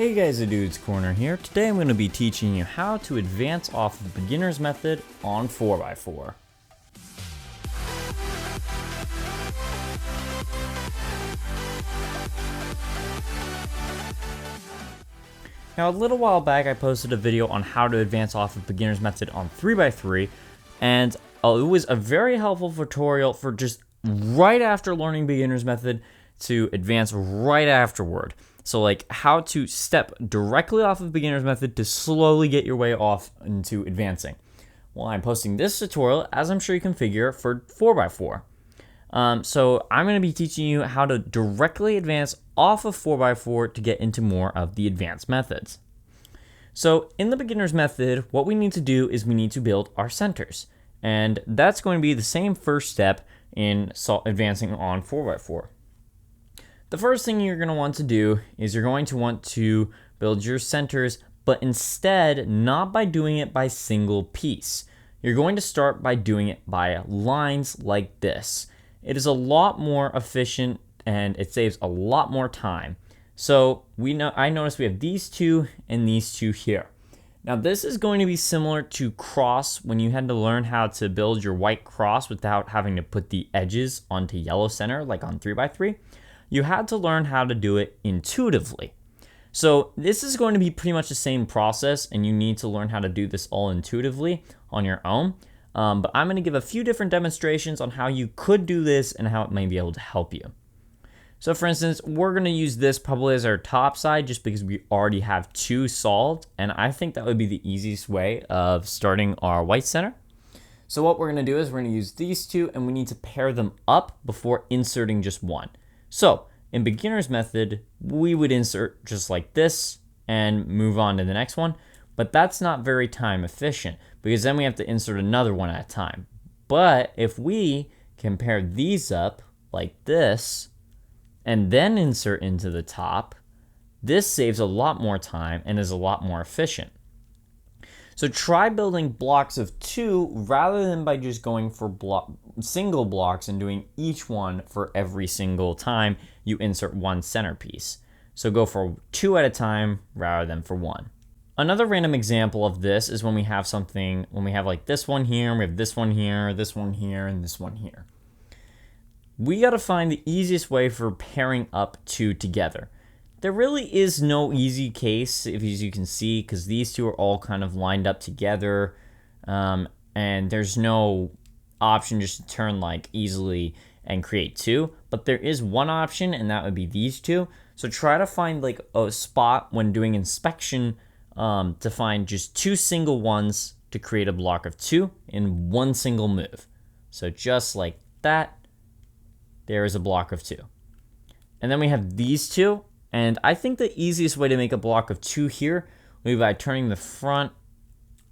Hey guys, the Dude's Corner here. Today I'm going to be teaching you how to advance off of the beginner's method on 4x4. Now a little while back I posted a video on how to advance off of beginner's method on 3x3, and it was a very helpful tutorial for just right after learning beginner's method to advance right afterward. So like how to step directly off of beginner's method to slowly get your way off into advancing. Well, I'm posting this tutorial, as I'm sure you can figure, for 4x4. So I'm going to be teaching you how to directly advance off of 4x4 to get into more of the advanced methods. So in the beginner's method, what we need to do is we need to build our centers. And that's going to be the same first step in advancing on 4x4. The first thing you're going to want to do is you're going to want to build your centers, but instead not by doing it by single piece. You're going to start by doing it by lines like this. It is a lot more efficient and it saves a lot more time. So I noticed we have these two and these two here. Now this is going to be similar to cross when you had to learn how to build your white cross without having to put the edges onto yellow center like on 3x3. You had to learn how to do it intuitively. So this is going to be pretty much the same process, and you need to learn how to do this all intuitively on your own. But I'm going to give a few different demonstrations on how you could do this and how it may be able to help you. So for instance, we're going to use this probably as our top side just because we already have two solved, and I think that would be the easiest way of starting our white center. So what we're going to do is we're going to use these two, and we need to pair them up before inserting just one. So in beginner's method, we would insert just like this and move on to the next one, but that's not very time efficient because then we have to insert another one at a time. But if we can pair these up like this and then insert into the top, this saves a lot more time and is a lot more efficient. So try building blocks of two rather than by just going for single blocks and doing each one for every single time you insert one centerpiece. So go for two at a time rather than for one. Another random example of this is when we have like this one here, we have this one here, this one here, and this one here. We got to find the easiest way for pairing up two together. There really is no easy case, as you can see, because these two are all kind of lined up together, and there's no option just to turn like easily and create two, but there is one option, and that would be these two. So try to find like a spot when doing inspection to find just two single ones to create a block of two in one single move. So just like that, there is a block of two. And then we have these two. And I think the easiest way to make a block of two here would be by turning the front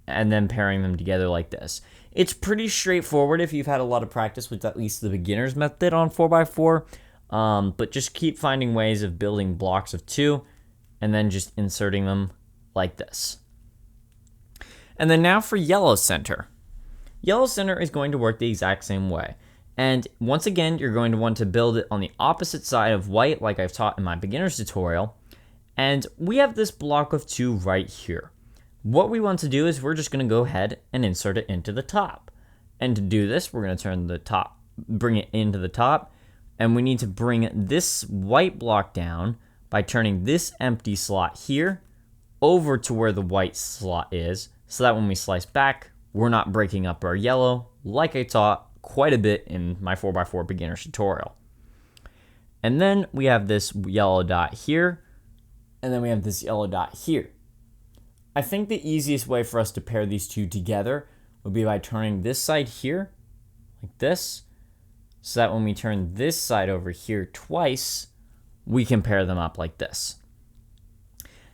and then pairing them together like this. It's pretty straightforward if you've had a lot of practice with at least the beginner's method on 4x4, but just keep finding ways of building blocks of two and then just inserting them like this. And then now for yellow center. Yellow center is going to work the exact same way. And once again, you're going to want to build it on the opposite side of white like I've taught in my beginner's tutorial. And we have this block of two right here. What we want to do is we're just going to go ahead and insert it into the top. And to do this, we're going to bring it into the top. And we need to bring this white block down by turning this empty slot here over to where the white slot is, so that when we slice back, we're not breaking up our yellow like I taught quite a bit in my 4x4 beginner's tutorial. And then we have this yellow dot here, and then we have this yellow dot here. I think the easiest way for us to pair these two together would be by turning this side here, like this, so that when we turn this side over here twice, we can pair them up like this.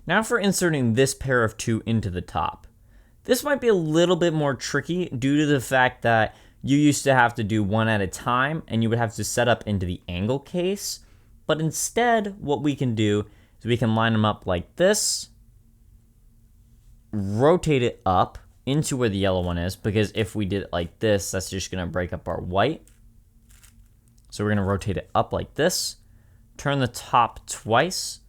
Now for inserting this pair of two into the top. This might be a little bit more tricky due to the fact that you used to have to do one at a time and you would have to set up into the angle case. But instead, what we can do is we can line them up like this, rotate it up into where the yellow one is, because if we did it like this, that's just going to break up our white. So we're going to rotate it up like this, turn the top twice,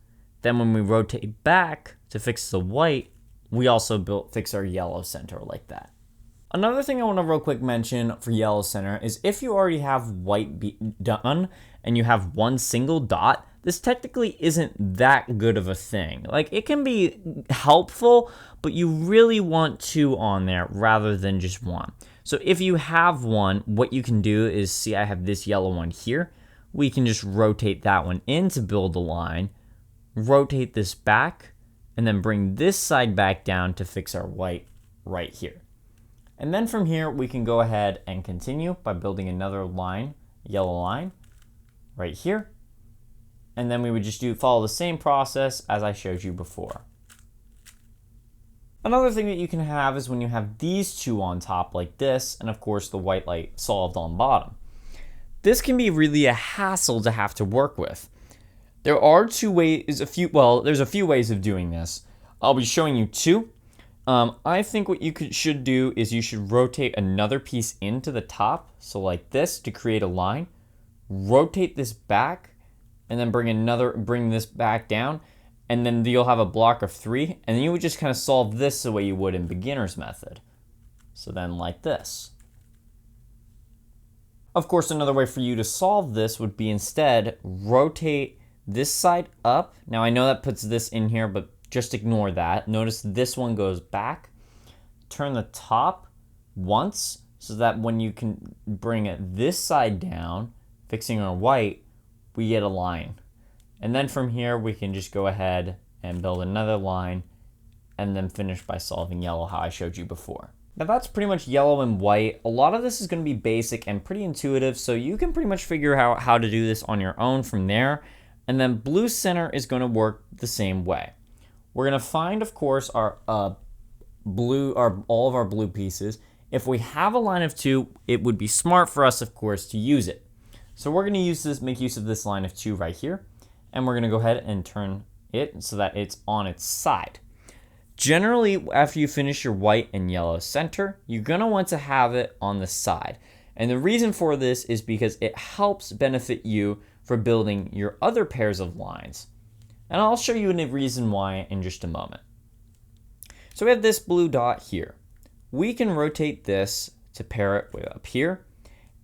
Then when we rotate back to fix the white, we also fix our yellow center like that. Another thing I want to real quick mention for yellow center is if you already have white done and you have one single dot, this technically isn't that good of a thing. Like, it can be helpful, but you really want two on there rather than just one. So if you have one, what you can do is, see, I have this yellow one here. We can just rotate that one in to build a line, rotate this back, and then bring this side back down to fix our white right here. And then from here, we can go ahead and continue by building another line, yellow line, right here. And then we would just follow the same process as I showed you before. Another thing that you can have is when you have these two on top like this, and of course the white light solved on bottom. This can be really a hassle to have to work with. There are there's a few ways of doing this. I'll be showing you two. I think what you should do is you should rotate another piece into the top, so like this, to create a line. Rotate this back, and then bring this back down, and then you'll have a block of 3, and then you would just kind of solve this the way you would in beginner's method. So then like this. Of course, another way for you to solve this would be instead rotate this side up. Now I know that puts this in here, but just ignore that. Notice this one goes back. Turn the top once so that when you can bring this side down, fixing our white, we get a line. And then from here, we can just go ahead and build another line and then finish by solving yellow how I showed you before. Now that's pretty much yellow and white. A lot of this is going to be basic and pretty intuitive, so you can pretty much figure out how to do this on your own from there. And then blue center is going to work the same way. We're going to find, of course, our all of our blue pieces. If we have a line of 2, it would be smart for us, of course, to use it. So we're going to make use of this line of 2 right here, and we're going to go ahead and turn it so that it's on its side. Generally, after you finish your white and yellow center, you're going to want to have it on the side. And the reason for this is because it helps benefit you for building your other pairs of lines. And I'll show you a reason why in just a moment. So we have this blue dot here. We can rotate this to pair it way up here.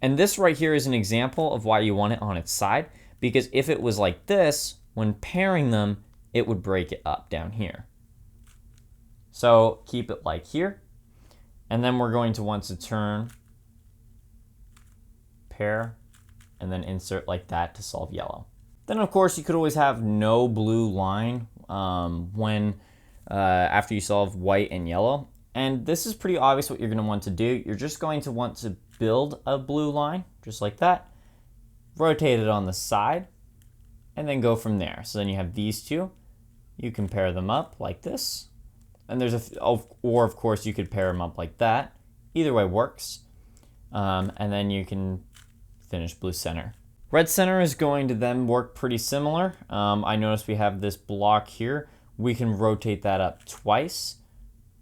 And this right here is an example of why you want it on its side, because if it was like this, when pairing them, it would break it up down here. So keep it like here. And then we're going to want to turn, pair, and then insert like that to solve yellow. Then of course you could always have no blue line after you solve white and yellow. And this is pretty obvious what you're going to want to do. You're just going to want to build a blue line, just like that, rotate it on the side, and then go from there. So then you have these two. You can pair them up like this. And or of course you could pair them up like that. Either way works. And then you can finish blue center. Red center is going to then work pretty similar. I notice we have this block here. We can rotate that up twice.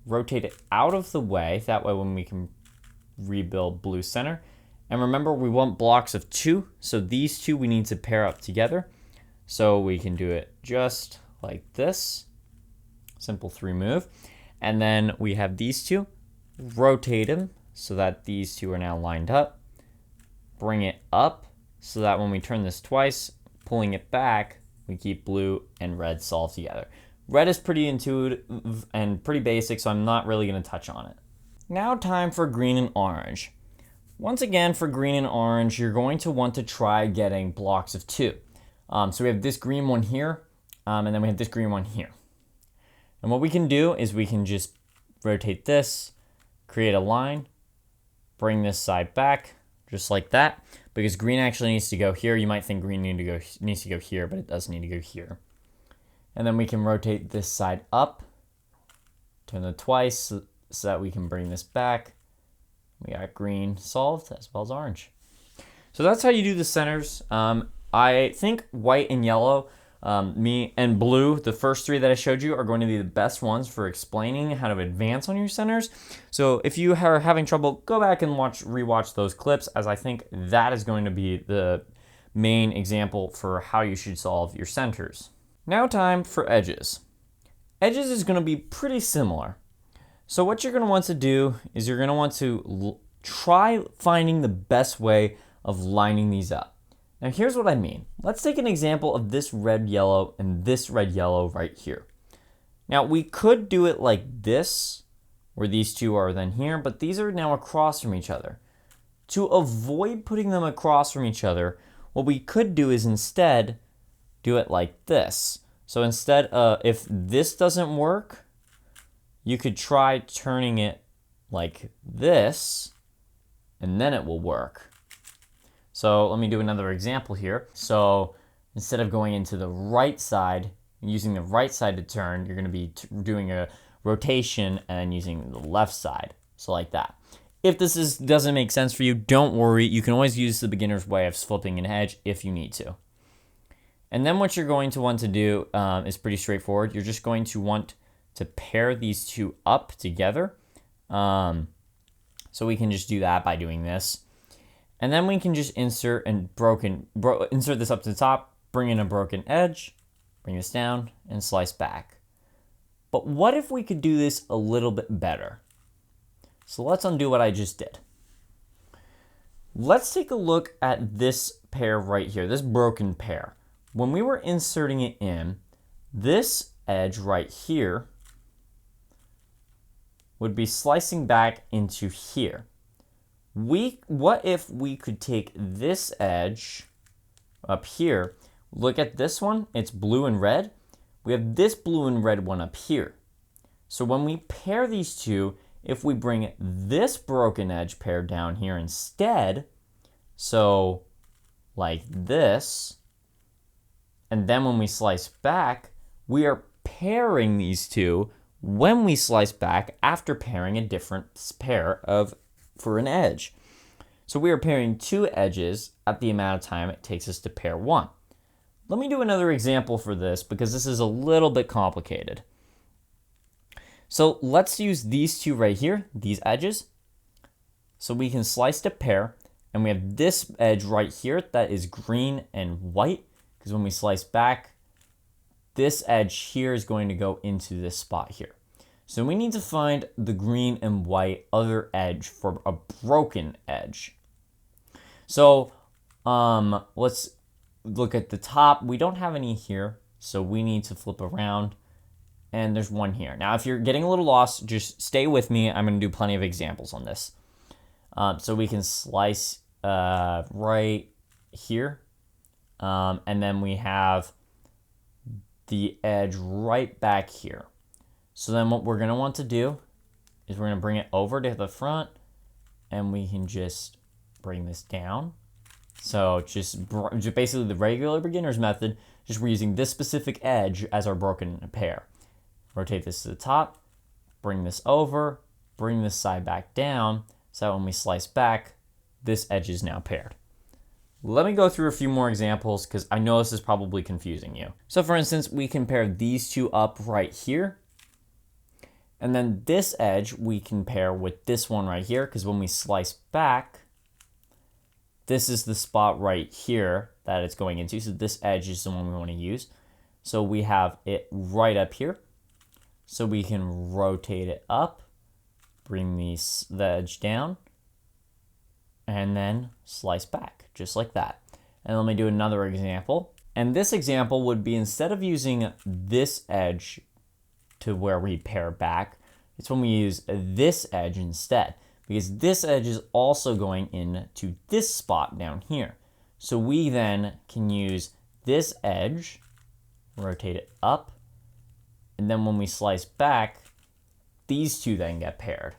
Rotate it out of the way. That way when we can rebuild blue center. And remember, we want blocks of 2. So these two we need to pair up together. So we can do it just like this. Simple 3 move. And then we have these two. Rotate them so that these two are now lined up. Bring it up so that when we turn this twice, pulling it back, we keep blue and red solved together. Red is pretty intuitive and pretty basic, so I'm not really going to touch on it. Now time for green and orange. Once again, for green and orange, you're going to want to try getting blocks of 2. So we have this green one here, and then we have this green one here. And what we can do is we can just rotate this, create a line, bring this side back, just like that, because green actually needs to go here. You might think green needs to go here, but it does need to go here. And then we can rotate this side up, turn it twice so that we can bring this back. We got green solved as well as orange. So that's how you do the centers. I think white and yellow, and blue, the first 3 that I showed you, are going to be the best ones for explaining how to advance on your centers. So if you are having trouble, go back and rewatch those clips, as I think that is going to be the main example for how you should solve your centers. Now time for edges. Edges is going to be pretty similar. So what you're going to want to do is you're going to want to try finding the best way of lining these up. Now here's what I mean. Let's take an example of this red, yellow, and this red, yellow right here. Now we could do it like this, where these two are then here, but these are now across from each other. To avoid putting them across from each other, what we could do is instead do it like this. So instead, if this doesn't work, you could try turning it like this, and then it will work. So let me do another example here. So instead of going into the right side, using the right side to turn, you're going to be doing a rotation and using the left side. So like that. If this doesn't make sense for you, don't worry. You can always use the beginner's way of flipping an edge if you need to. And then what you're going to want to do is pretty straightforward. You're just going to want to pair these two up together. So we can just do that by doing this. And then we can just insert insert this up to the top, bring in a broken edge, bring this down, and slice back. But what if we could do this a little bit better? So let's undo what I just did. Let's take a look at this pair right here, this broken pair. When we were inserting it in, this edge right here would be slicing back into here. What if we could take this edge up here, look at this one, it's blue and red. We have this blue and red one up here. So when we pair these two, if we bring this broken edge pair down here instead, so like this, and then when we slice back, we are pairing these two when we slice back after pairing a different pair for an edge. So we are pairing two edges at the amount of time it takes us to pair one. Let me do another example for this because this is a little bit complicated. So let's use these two right here, these edges. So we can slice to pair, and we have this edge right here that is green and white, because when we slice back, this edge here is going to go into this spot here. So we need to find the green and white other edge for a broken edge. So let's look at the top. We don't have any here, so we need to flip around, and there's one here. Now, if you're getting a little lost, just stay with me. I'm going to do plenty of examples on this. So we can slice right here, and then we have the edge right back here. So then what we're going to want to do is we're going to bring it over to the front, and we can just bring this down. So just basically the regular beginner's method, just we're using this specific edge as our broken pair. Rotate this to the top, bring this over, bring this side back down, so that when we slice back, this edge is now paired. Let me go through a few more examples because I know this is probably confusing you. So for instance, we can pair these two up right here. And then this edge we can pair with this one right here, because when we slice back, this is the spot right here that it's going into. So this edge is the one we want to use. So we have it right up here. So we can rotate it up, bring the edge down, and then slice back, just like that. And let me do another example. And this example would be, instead of using this edge to where we pair back, it's when we use this edge instead, because this edge is also going into this spot down here. So we then can use this edge, rotate it up, and then when we slice back, these two then get paired.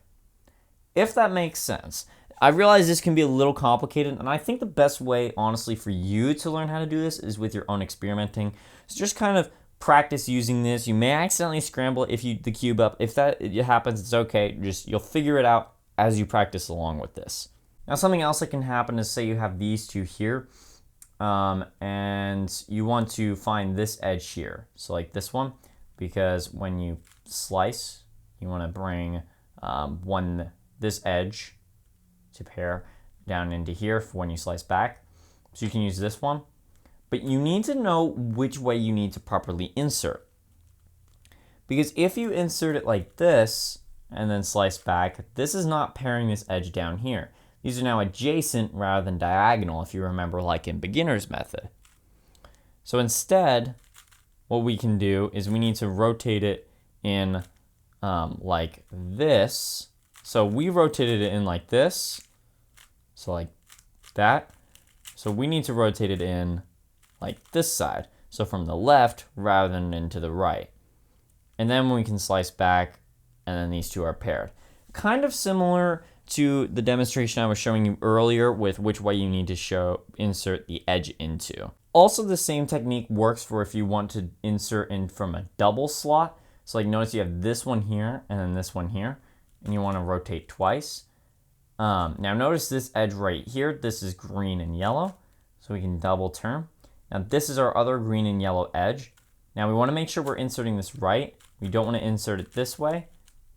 If that makes sense. I realize this can be a little complicated, and I think the best way, honestly, for you to learn how to do this is with your own experimenting. So just kind of practice using this. You may accidentally scramble the cube up. If that happens, it's okay. You'll figure it out as you practice along with this. Now, something else that can happen is, say you have these two here, and you want to find this edge here. So like this one, because when you slice, you want to bring this edge to pair down into here for when you slice back. So you can use this one. but you need to know which way you need to properly insert. Because if you insert it like this and then slice back, this is not pairing this edge down here. These are now adjacent rather than diagonal, if you remember, like in beginner's method. So instead, what we can do is we need to rotate it in like this. So we rotated it in like this, so like that. So we need to rotate it in like this side, so from the left rather than into the right. And then we can slice back, and then these two are paired. Kind of similar to the demonstration I was showing you earlier with which way you need to insert the edge into. Also, the same technique works for if you want to insert in from a double slot. So like notice you have this one here and then this one here, and you want to rotate twice. Now notice this edge right here, this is green and yellow, so we can double turn. Now this is our other green and yellow edge. Now we want to make sure we're inserting this right. We don't want to insert it this way.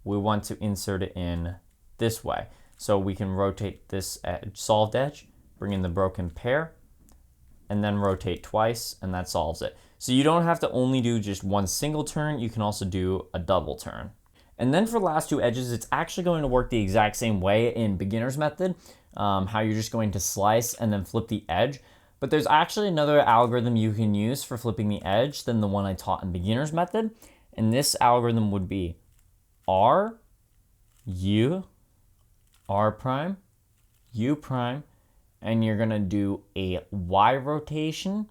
We want to insert it in this way. So we can rotate this edge, solved edge, bring in the broken pair, and then rotate twice, and that solves it. So you don't have to only do just one single turn, you can also do a double turn. And then for the last two edges, it's actually going to work the exact same way in beginner's method, how you're just going to slice and then flip the edge. But there's actually another algorithm you can use for flipping the edge than the one I taught in beginner's method. And this algorithm would be R, U, R prime, U prime, and you're gonna do a Y rotation,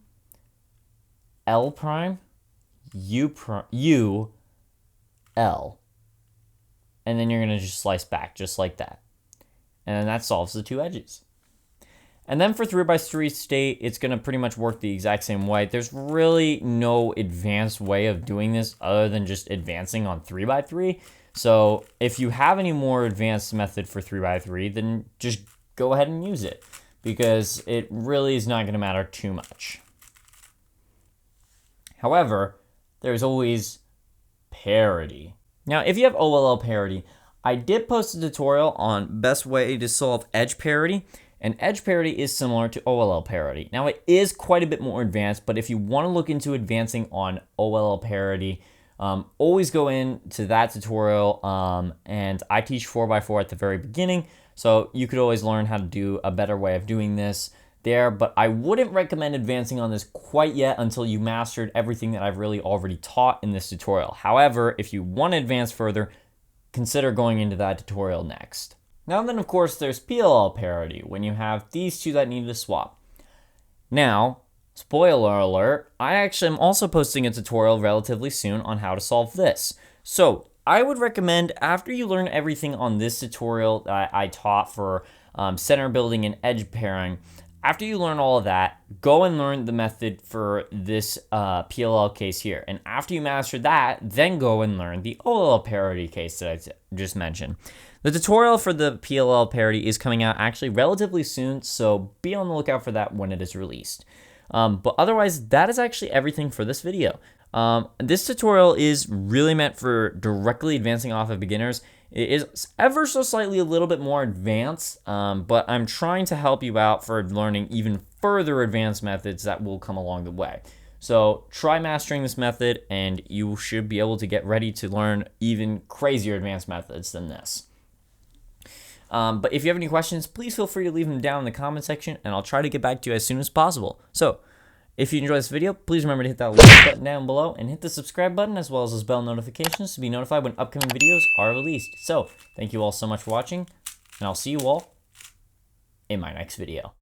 L prime, U, L. And then you're gonna just slice back just like that. And then that solves the two edges. And then for 3x3 state, it's gonna pretty much work the exact same way. There's really no advanced way of doing this other than just advancing on 3x3. So if you have any more advanced method for 3x3, then just go ahead and use it, because it really is not gonna matter too much. However, there's always parity. Now, if you have OLL parity, I did post a tutorial on best way to solve edge parity, and edge parity is similar to OLL parity. Now, it is quite a bit more advanced, but if you want to look into advancing on OLL parity, always go into that tutorial, and I teach 4x4 at the very beginning, so you could always learn how to do a better way of doing this there, but I wouldn't recommend advancing on this quite yet until you mastered everything that I've really already taught in this tutorial. However, if you want to advance further, consider going into that tutorial next. Now then, of course, there's PLL parity, when you have these two that need to swap. Now, spoiler alert, I actually am also posting a tutorial relatively soon on how to solve this. So I would recommend, after you learn everything on this tutorial that I taught for center building and edge pairing, after you learn all of that, go and learn the method for this PLL case here. And after you master that, then go and learn the OLL parity case that I just mentioned. The tutorial for the PLL parity is coming out actually relatively soon, so be on the lookout for that when it is released. But otherwise, that is actually everything for this video. This tutorial is really meant for directly advancing off of beginners. It is ever so slightly a little bit more advanced, but I'm trying to help you out for learning even further advanced methods that will come along the way. So try mastering this method and you should be able to get ready to learn even crazier advanced methods than this. But if you have any questions, please feel free to leave them down in the comment section and I'll try to get back to you as soon as possible. So if you enjoyed this video, please remember to hit that like button down below and hit the subscribe button as well as those bell notifications to be notified when upcoming videos are released. So thank you all so much for watching, and I'll see you all in my next video.